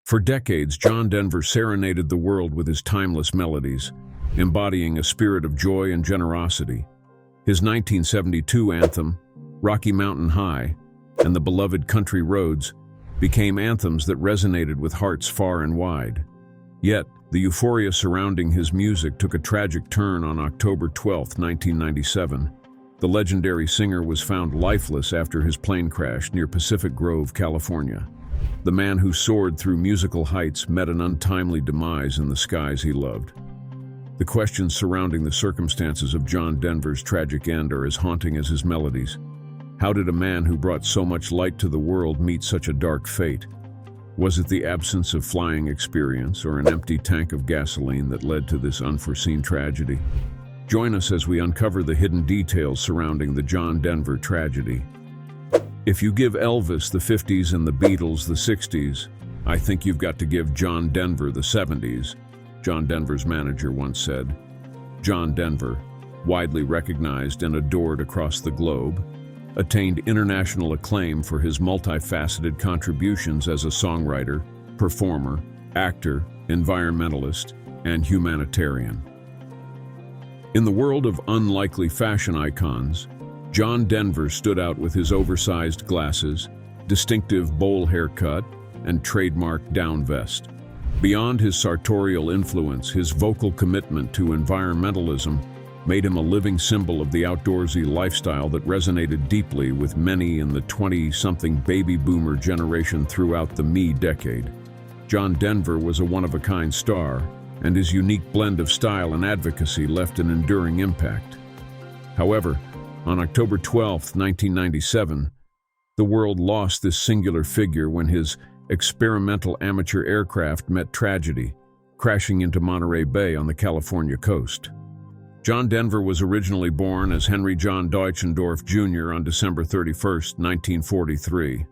For decades, John Denver serenaded the world with his timeless melodies, embodying a spirit of joy and generosity. His 1972 anthem, Rocky Mountain High, and the beloved Country Roads became anthems that resonated with hearts far and wide. Yet, the euphoria surrounding his music took a tragic turn on October 12, 1997. The legendary singer was found lifeless after his plane crashed near Pacific Grove, California. The man who soared through musical heights met an untimely demise in the skies he loved. The questions surrounding the circumstances of John Denver's tragic end are as haunting as his melodies. How did a man who brought so much light to the world meet such a dark fate? Was it the absence of flying experience or an empty tank of gasoline that led to this unforeseen tragedy? Join us as we uncover the hidden details surrounding the John Denver tragedy. If you give Elvis the 50s and the Beatles the 60s, I think you've got to give John Denver the 70s, John Denver's manager once said. John Denver, widely recognized and adored across the globe, attained international acclaim for his multifaceted contributions as a songwriter, performer, actor, environmentalist, and humanitarian. In the world of unlikely fashion icons, John Denver stood out with his oversized glasses, distinctive bowl haircut, and trademark down vest. Beyond his sartorial influence, his vocal commitment to environmentalism made him a living symbol of the outdoorsy lifestyle that resonated deeply with many in the 20-something baby boomer generation throughout the me decade. John Denver was a one-of-a-kind star, and his unique blend of style and advocacy left an enduring impact. However, on October 12, 1997, the world lost this singular figure when his experimental amateur aircraft met tragedy, crashing into Monterey Bay on the California coast. John Denver was originally born as Henry John Deutschendorf Jr. on December 31, 1943.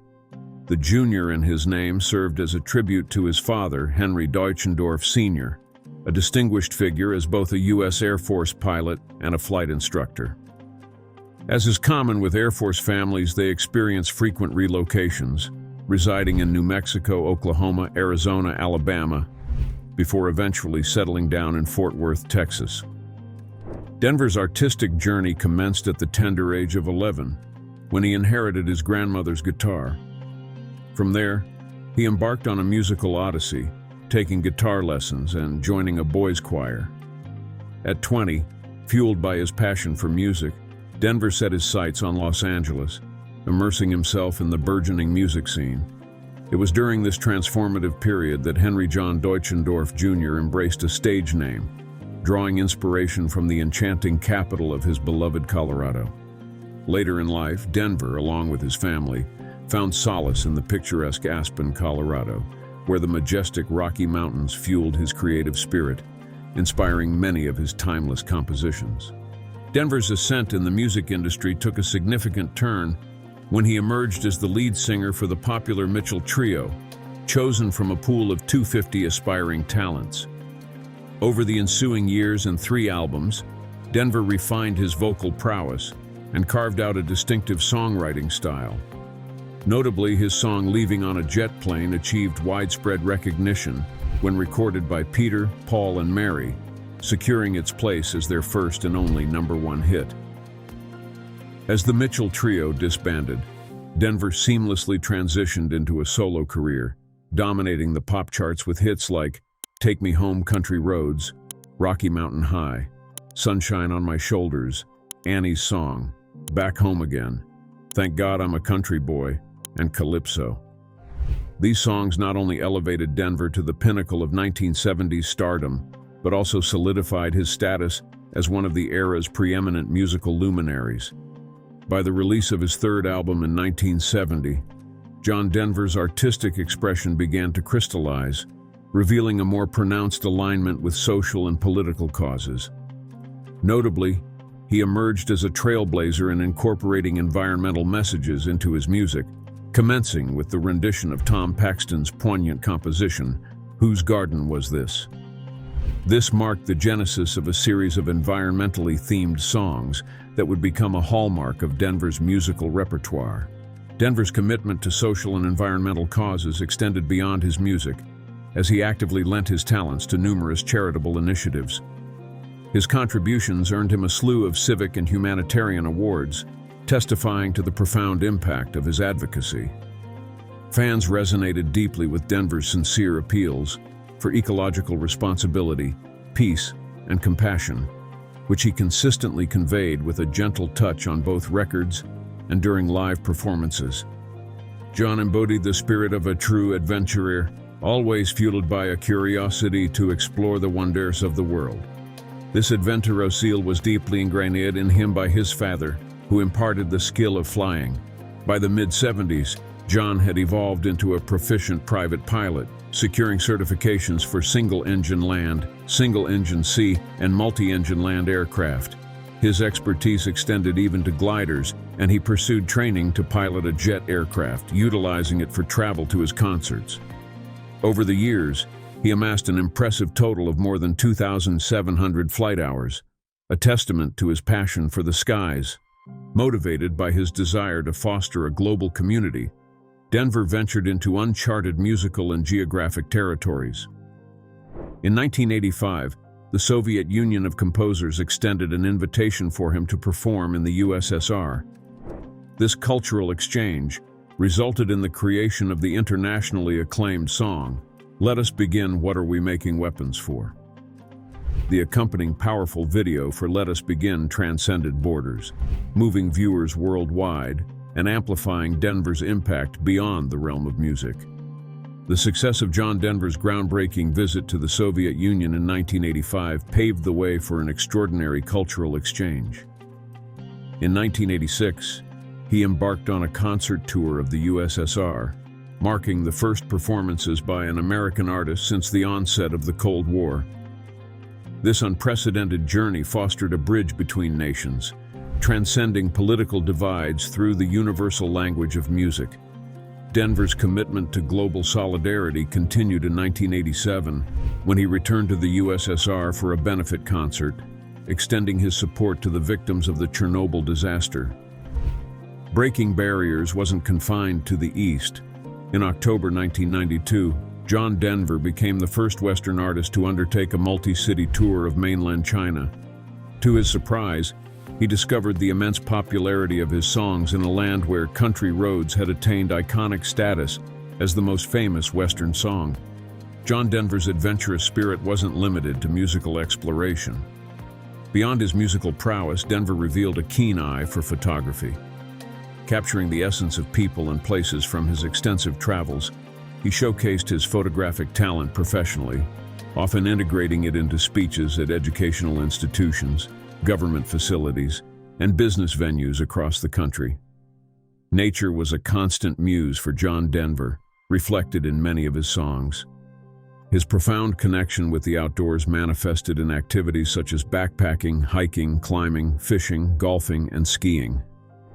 The Jr. in his name served as a tribute to his father, Henry Deutschendorf Sr., a distinguished figure as both a U.S. Air Force pilot and a flight instructor. As is common with Air Force families, they experience frequent relocations, residing in New Mexico, Oklahoma, Arizona, Alabama, before eventually settling down in Fort Worth, Texas. Denver's artistic journey commenced at the tender age of 11, when he inherited his grandmother's guitar. From there, he embarked on a musical odyssey, taking guitar lessons and joining a boys' choir. At 20, fueled by his passion for music, Denver set his sights on Los Angeles, immersing himself in the burgeoning music scene. It was during this transformative period that Henry John Deutschendorf Jr. embraced a stage name, drawing inspiration from the enchanting capital of his beloved Colorado. Later in life, Denver, along with his family, found solace in the picturesque Aspen, Colorado, where the majestic Rocky Mountains fueled his creative spirit, inspiring many of his timeless compositions. Denver's ascent in the music industry took a significant turn when he emerged as the lead singer for the popular Mitchell Trio, chosen from a pool of 250 aspiring talents. Over the ensuing years and 3 albums, Denver refined his vocal prowess and carved out a distinctive songwriting style. Notably, his song "Leaving on a Jet Plane" achieved widespread recognition when recorded by Peter, Paul, and Mary, securing its place as their first and only #1 hit. As the Mitchell Trio disbanded, Denver seamlessly transitioned into a solo career, dominating the pop charts with hits like "Take Me Home, Country Roads," "Rocky Mountain High," "Sunshine on My Shoulders," "Annie's Song," "Back Home Again," "Thank God I'm a Country Boy," and "Calypso." These songs not only elevated Denver to the pinnacle of 1970s stardom, but also solidified his status as one of the era's preeminent musical luminaries. By the release of his 3rd album in 1970, John Denver's artistic expression began to crystallize, revealing a more pronounced alignment with social and political causes. Notably, he emerged as a trailblazer in incorporating environmental messages into his music, commencing with the rendition of Tom Paxton's poignant composition, "Whose Garden Was This?" This marked the genesis of a series of environmentally themed songs that would become a hallmark of Denver's musical repertoire. Denver's commitment to social and environmental causes extended beyond his music, as he actively lent his talents to numerous charitable initiatives. His contributions earned him a slew of civic and humanitarian awards, testifying to the profound impact of his advocacy. Fans resonated deeply with Denver's sincere appeals for ecological responsibility, peace, and compassion, which he consistently conveyed with a gentle touch on both records and during live performances. John embodied the spirit of a true adventurer, always fueled by a curiosity to explore the wonders of the world. This adventurousile was deeply ingrained in him by his father, who imparted the skill of flying. By the mid-70s, John had evolved into a proficient private pilot, securing certifications for single-engine land, single-engine sea, and multi-engine land aircraft. His expertise extended even to gliders, and he pursued training to pilot a jet aircraft, utilizing it for travel to his concerts. Over the years, he amassed an impressive total of more than 2,700 flight hours, a testament to his passion for the skies. Motivated by his desire to foster a global community, Denver ventured into uncharted musical and geographic territories. In 1985, the Soviet Union of Composers extended an invitation for him to perform in the USSR. This cultural exchange resulted in the creation of the internationally acclaimed song, "Let Us Begin, What Are We Making Weapons For?" The accompanying powerful video for "Let Us Begin" transcended borders, moving viewers worldwide and amplifying Denver's impact beyond the realm of music. The success of John Denver's groundbreaking visit to the Soviet Union in 1985 paved the way for an extraordinary cultural exchange. In 1986, he embarked on a concert tour of the USSR, marking the first performances by an American artist since the onset of the Cold War. This unprecedented journey fostered a bridge between nations, transcending political divides through the universal language of music. Denver's commitment to global solidarity continued in 1987 when he returned to the USSR for a benefit concert, extending his support to the victims of the Chernobyl disaster. Breaking barriers wasn't confined to the East. In October 1992, John Denver became the first Western artist to undertake a multi-city tour of mainland China. To his surprise, he discovered the immense popularity of his songs in a land where Country Roads had attained iconic status as the most famous Western song. John Denver's adventurous spirit wasn't limited to musical exploration. Beyond his musical prowess, Denver revealed a keen eye for photography. Capturing the essence of people and places from his extensive travels, he showcased his photographic talent professionally, often integrating it into speeches at educational institutions, government facilities, and business venues across the country. Nature was a constant muse for John Denver, reflected in many of his songs. His profound connection with the outdoors manifested in activities such as backpacking, hiking, climbing, fishing, golfing, and skiing.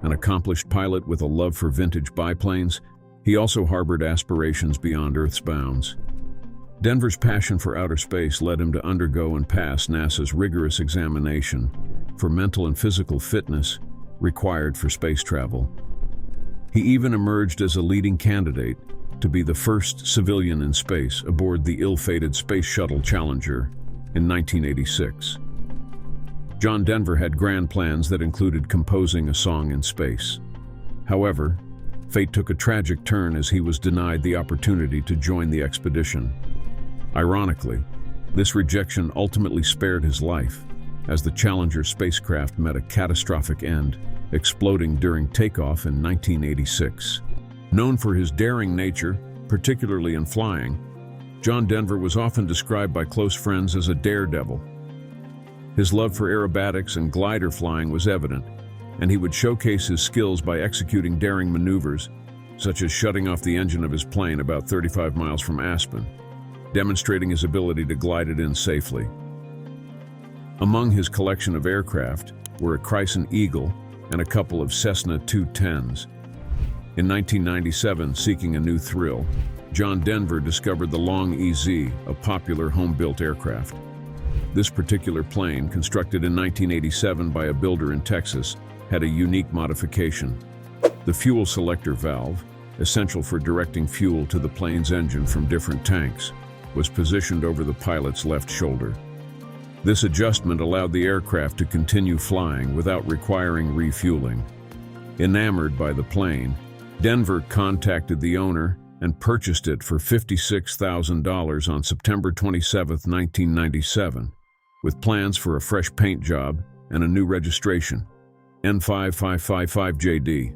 An accomplished pilot with a love for vintage biplanes, he also harbored aspirations beyond Earth's bounds. Denver's passion for outer space led him to undergo and pass NASA's rigorous examination for mental and physical fitness required for space travel. He even emerged as a leading candidate to be the first civilian in space aboard the ill-fated Space Shuttle Challenger in 1986. John Denver had grand plans that included composing a song in space. However, fate took a tragic turn as he was denied the opportunity to join the expedition. Ironically, this rejection ultimately spared his life, as the Challenger spacecraft met a catastrophic end, exploding during takeoff in 1986. Known for his daring nature, particularly in flying, John Denver was often described by close friends as a daredevil. His love for aerobatics and glider flying was evident, and he would showcase his skills by executing daring maneuvers, such as shutting off the engine of his plane about 35 miles from Aspen, demonstrating his ability to glide it in safely. Among his collection of aircraft were a Chrysler Eagle and a couple of Cessna 210s. In 1997, seeking a new thrill, John Denver discovered the Long EZ, a popular home-built aircraft. This particular plane, constructed in 1987 by a builder in Texas, had a unique modification. The fuel selector valve, essential for directing fuel to the plane's engine from different tanks, was positioned over the pilot's left shoulder. This adjustment allowed the aircraft to continue flying without requiring refueling. Enamored by the plane, Denver contacted the owner and purchased it for $56,000 on September 27, 1997, with plans for a fresh paint job and a new registration, N5555JD.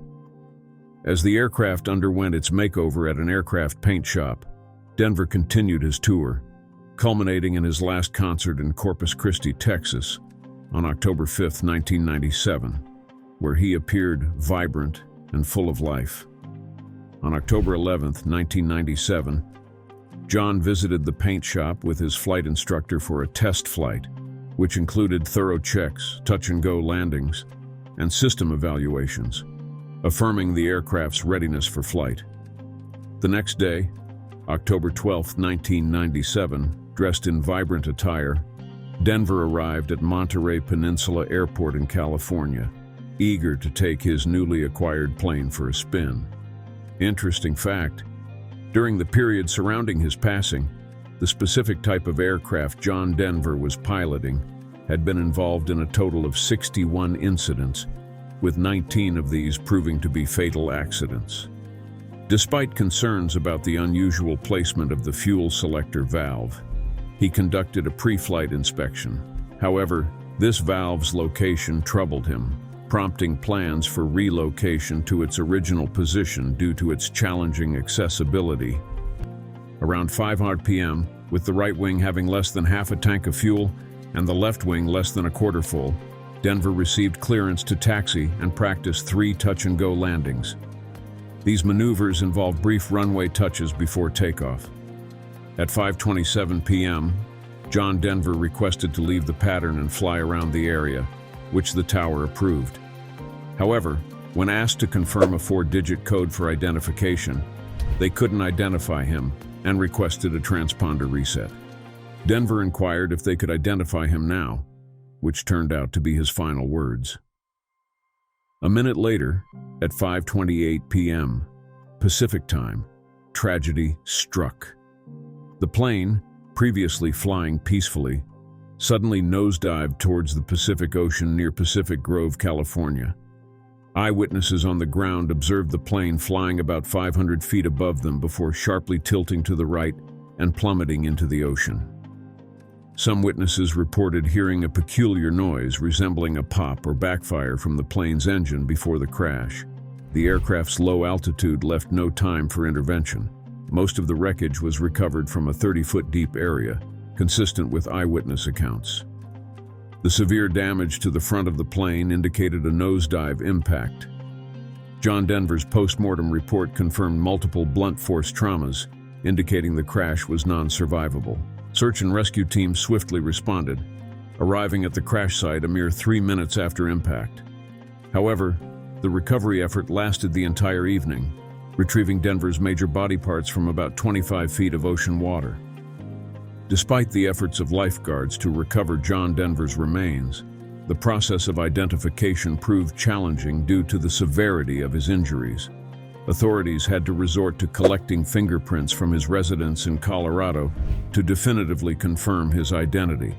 As the aircraft underwent its makeover at an aircraft paint shop, Denver continued his tour, culminating in his last concert in Corpus Christi, Texas, on October 5, 1997, where he appeared vibrant and full of life. On October 11, 1997, John visited the paint shop with his flight instructor for a test flight, which included thorough checks, touch-and-go landings, and system evaluations, affirming the aircraft's readiness for flight. The next day, October 12, 1997, dressed in vibrant attire, Denver arrived at Monterey Peninsula Airport in California, eager to take his newly acquired plane for a spin. Interesting fact, during the period surrounding his passing, the specific type of aircraft John Denver was piloting had been involved in a total of 61 incidents, with 19 of these proving to be fatal accidents. Despite concerns about the unusual placement of the fuel selector valve, he conducted a pre-flight inspection. However, this valve's location troubled him, prompting plans for relocation to its original position due to its challenging accessibility. Around 5:00 p.m., with the right wing having less than half a tank of fuel and the left wing less than a quarter full, Denver received clearance to taxi and practice 3 touch-and-go landings. These maneuvers involved brief runway touches before takeoff. At 5:27 p.m., John Denver requested to leave the pattern and fly around the area, which the tower approved. However, when asked to confirm a 4-digit code for identification, they couldn't identify him and requested a transponder reset. Denver inquired if they could identify him now, which turned out to be his final words. A minute later, at 5:28 p.m. Pacific Time, tragedy struck. The plane, previously flying peacefully, suddenly nosedived towards the Pacific Ocean near Pacific Grove, California. Eyewitnesses on the ground observed the plane flying about 500 feet above them before sharply tilting to the right and plummeting into the ocean. Some witnesses reported hearing a peculiar noise resembling a pop or backfire from the plane's engine before the crash. The aircraft's low altitude left no time for intervention. Most of the wreckage was recovered from a 30-foot deep area, consistent with eyewitness accounts. The severe damage to the front of the plane indicated a nosedive impact. John Denver's post-mortem report confirmed multiple blunt force traumas, indicating the crash was non-survivable. Search and rescue teams swiftly responded, arriving at the crash site a mere 3 minutes after impact. However, the recovery effort lasted the entire evening, retrieving Denver's major body parts from about 25 feet of ocean water. Despite the efforts of lifeguards to recover John Denver's remains, the process of identification proved challenging due to the severity of his injuries. Authorities had to resort to collecting fingerprints from his residence in Colorado to definitively confirm his identity.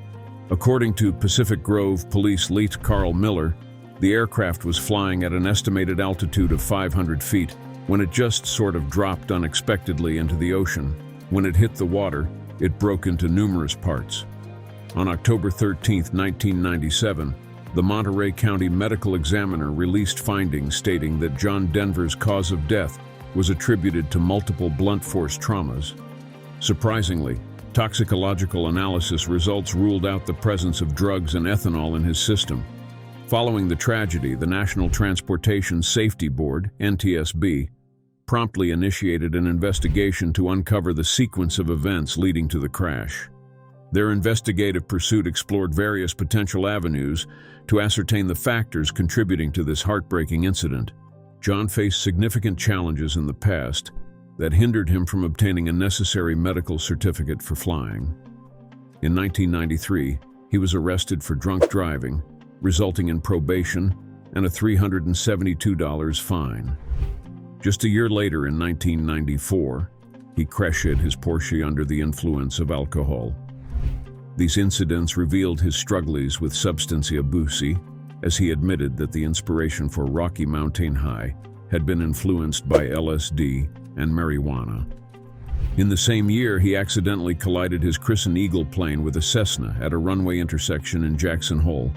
According to Pacific Grove Police Lieutenant Carl Miller, the aircraft was flying at an estimated altitude of 500 feet when it just sort of dropped unexpectedly into the ocean. When it hit the water, it broke into numerous parts. On October 13, 1997, the Monterey County Medical Examiner released findings stating that John Denver's cause of death was attributed to multiple blunt force traumas. Surprisingly, toxicological analysis results ruled out the presence of drugs and ethanol in his system. Following the tragedy, the National Transportation Safety Board, NTSB, promptly initiated an investigation to uncover the sequence of events leading to the crash. Their investigative pursuit explored various potential avenues to ascertain the factors contributing to this heartbreaking incident. John faced significant challenges in the past that hindered him from obtaining a necessary medical certificate for flying. In 1993, he was arrested for drunk driving, resulting in probation and a $372 fine. Just a year later, in 1994, he crashed his Porsche under the influence of alcohol. These incidents revealed his struggles with substance abuse, as he admitted that the inspiration for Rocky Mountain High had been influenced by LSD and marijuana. In the same year, he accidentally collided his Crescent Eagle plane with a Cessna at a runway intersection in Jackson Hole,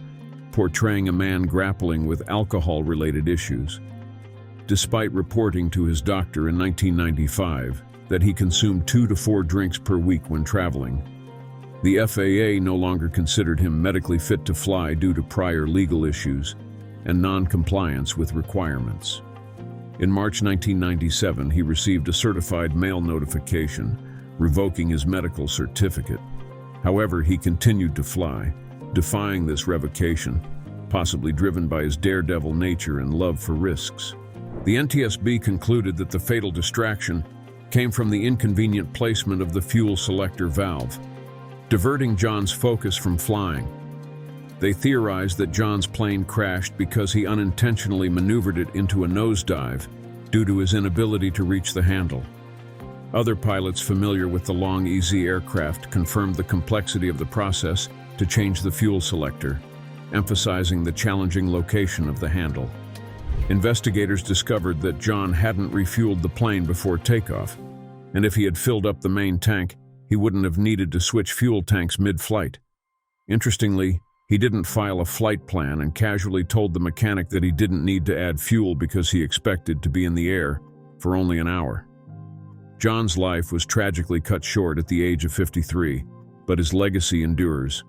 portraying a man grappling with alcohol-related issues. Despite reporting to his doctor in 1995 that he consumed 2 to 4 drinks per week when traveling, the FAA no longer considered him medically fit to fly due to prior legal issues and non-compliance with requirements. In March 1997, he received a certified mail notification revoking his medical certificate. However, he continued to fly, defying this revocation, possibly driven by his daredevil nature and love for risks. The NTSB concluded that the fatal distraction came from the inconvenient placement of the fuel selector valve, diverting John's focus from flying. They theorized that John's plane crashed because he unintentionally maneuvered it into a nosedive due to his inability to reach the handle. Other pilots familiar with the long, easy aircraft confirmed the complexity of the process to change the fuel selector, emphasizing the challenging location of the handle. Investigators discovered that John hadn't refueled the plane before takeoff, and if he had filled up the main tank, he wouldn't have needed to switch fuel tanks mid-flight. Interestingly, he didn't file a flight plan and casually told the mechanic that he didn't need to add fuel because he expected to be in the air for only an hour. John's life was tragically cut short at the age of 53, but his legacy endures.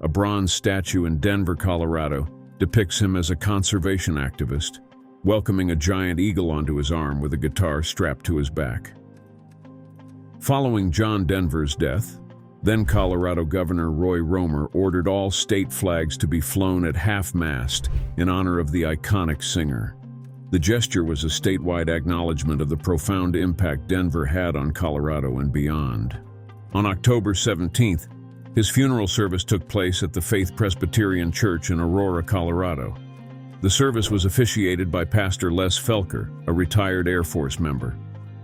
A bronze statue in Denver, Colorado, depicts him as a conservation activist, welcoming a giant eagle onto his arm with a guitar strapped to his back. Following John Denver's death, then Colorado Governor Roy Romer ordered all state flags to be flown at half-mast in honor of the iconic singer. The gesture was a statewide acknowledgement of the profound impact Denver had on Colorado and beyond. On October 17th, his funeral service took place at the Faith Presbyterian Church in Aurora, Colorado. The service was officiated by Pastor Les Felker, a retired Air Force member.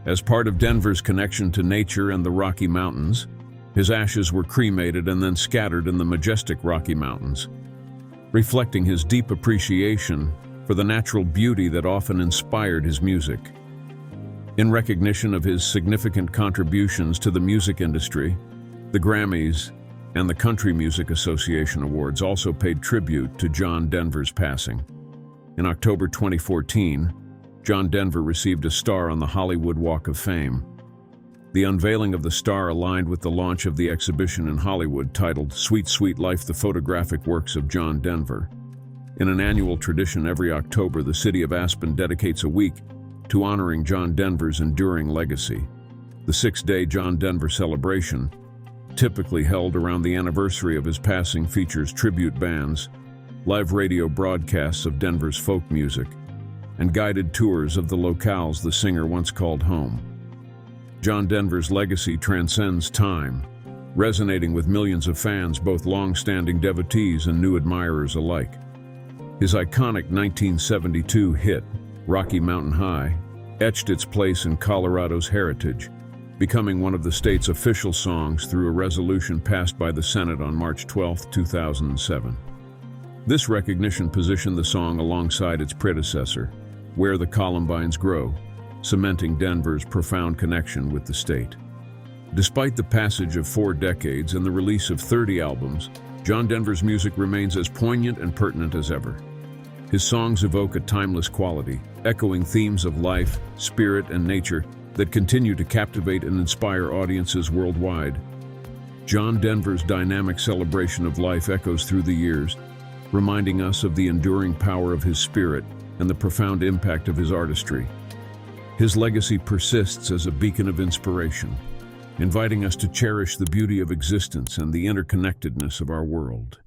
As part of Denver's connection to nature and the Rocky Mountains, his ashes were cremated and then scattered in the majestic Rocky Mountains, reflecting his deep appreciation for the natural beauty that often inspired his music. In recognition of his significant contributions to the music industry, the Grammys and the Country Music Association Awards also paid tribute to John Denver's passing. In October 2014, John Denver received a star on the Hollywood Walk of Fame. The unveiling of the star aligned with the launch of the exhibition in Hollywood titled Sweet, Sweet Life: The Photographic Works of John Denver. In an annual tradition, every October, the city of Aspen dedicates a week to honoring John Denver's enduring legacy. The 6-day John Denver celebration, typically held around the anniversary of his passing, features tribute bands, live radio broadcasts of Denver's folk music, and guided tours of the locales the singer once called home. John Denver's legacy transcends time, resonating with millions of fans, both long-standing devotees and new admirers alike. His iconic 1972 hit, Rocky Mountain High, etched its place in Colorado's heritage, becoming one of the state's official songs through a resolution passed by the Senate on March 12, 2007. This recognition positioned the song alongside its predecessor, Where the Columbines Grow, cementing Denver's profound connection with the state. Despite the passage of 4 decades and the release of 30 albums, John Denver's music remains as poignant and pertinent as ever. His songs evoke a timeless quality, echoing themes of life, spirit, and nature that continue to captivate and inspire audiences worldwide. John Denver's dynamic celebration of life echoes through the years, reminding us of the enduring power of his spirit and the profound impact of his artistry. His legacy persists as a beacon of inspiration, inviting us to cherish the beauty of existence and the interconnectedness of our world.